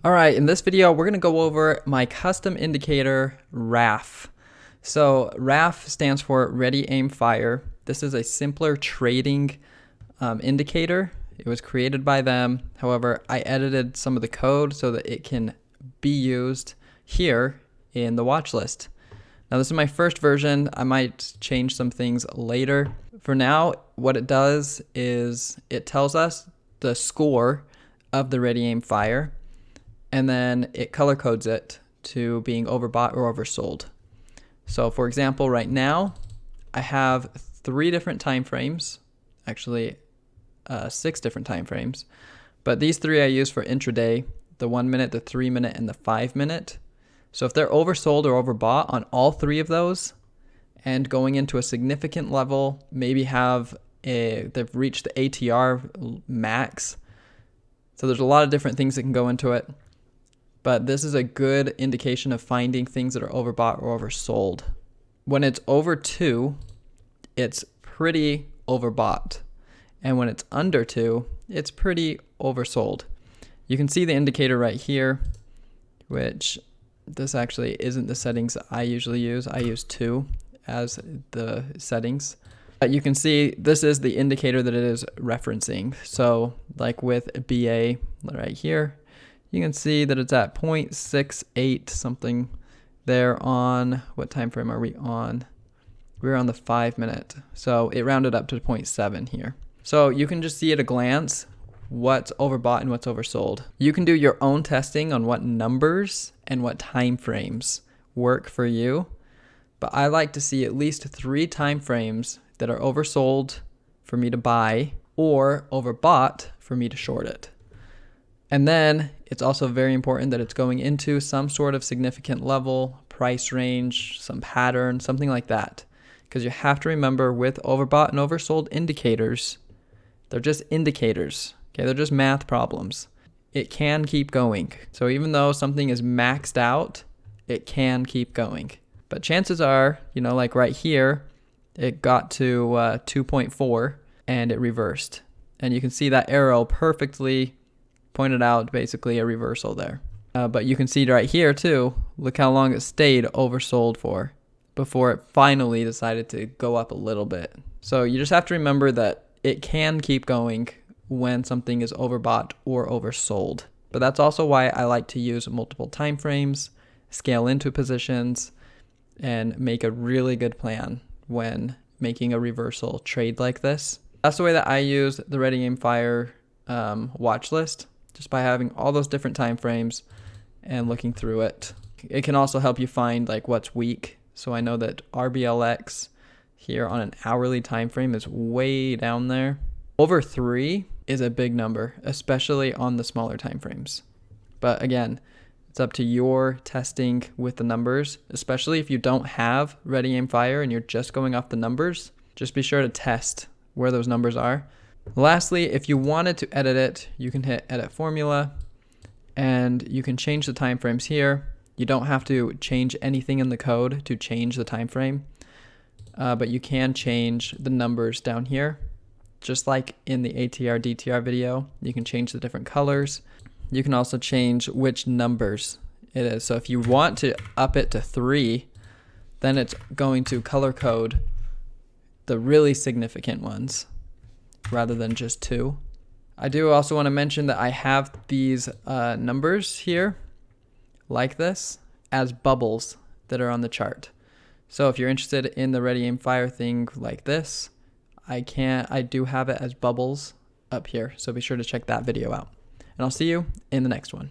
All right, in this video, we're gonna go over my custom indicator RAF. So RAF stands for Ready, Aim, Fire. This is a simpler trading indicator. It was created by them. However, I edited some of the code so that it can be used here in the watch list. Now this is my first version. I might change some things later. For now, what it does is it tells us the score of the Ready, Aim, Fire, and then it color codes it to being overbought or oversold. So for example, right now, I have 3 different time frames, actually 6 different time frames, but these 3 I use for intraday, the 1 minute, the 3 minute, and the 5 minute. So if they're oversold or overbought on all 3 of those and going into a significant level, maybe they've reached the ATR max. So there's a lot of different things that can go into it, but this is a good indication of finding things that are overbought or oversold. When it's over 2, it's pretty overbought. And when it's under 2, it's pretty oversold. You can see the indicator right here, which this actually isn't the settings that I usually use. I use 2 as the settings. But you can see this is the indicator that it is referencing. So like with BA right here, you can see that it's at 0.68 something there on, what time frame are we on? We're on the 5 minute. So it rounded up to 0.7 here. So you can just see at a glance what's overbought and what's oversold. You can do your own testing on what numbers and what time frames work for you. But I like to see at least 3 time frames that are oversold for me to buy or overbought for me to short it. And then it's also very important that it's going into some sort of significant level, price range, some pattern, something like that. Because you have to remember with overbought and oversold indicators, they're just indicators. Okay, they're just math problems. It can keep going. So even though something is maxed out, it can keep going. But chances are, like right here, it got to 2.4 and it reversed. And you can see that arrow perfectly pointed out basically a reversal there. But you can see right here too, look how long it stayed oversold for before it finally decided to go up a little bit. So you just have to remember that it can keep going when something is overbought or oversold. But that's also why I like to use multiple time frames, scale into positions, and make a really good plan when making a reversal trade like this. That's the way that I use the Ready, Aim, Fire watch list, just by having all those different time frames and looking through it. It can also help you find like what's weak. So I know that RBLX here on an hourly time frame is way down there. Over 3 is a big number, especially on the smaller time frames. But again, it's up to your testing with the numbers, especially if you don't have Ready, Aim, Fire and you're just going off the numbers. Just be sure to test where those numbers are. Lastly, if you wanted to edit it, you can hit Edit Formula and you can change the time frames here. You don't have to change anything in the code to change the time frame, but you can change the numbers down here. Just like in the ATR DTR video, you can change the different colors. You can also change which numbers it is. So if you want to up it to 3, then it's going to color code the really significant ones rather than just 2. I do also want to mention that I have these numbers here like this as bubbles that are on the chart. So if you're interested in the Ready, Aim, Fire thing like this, I do have it as bubbles up here. So be sure to check that video out. And I'll see you in the next one.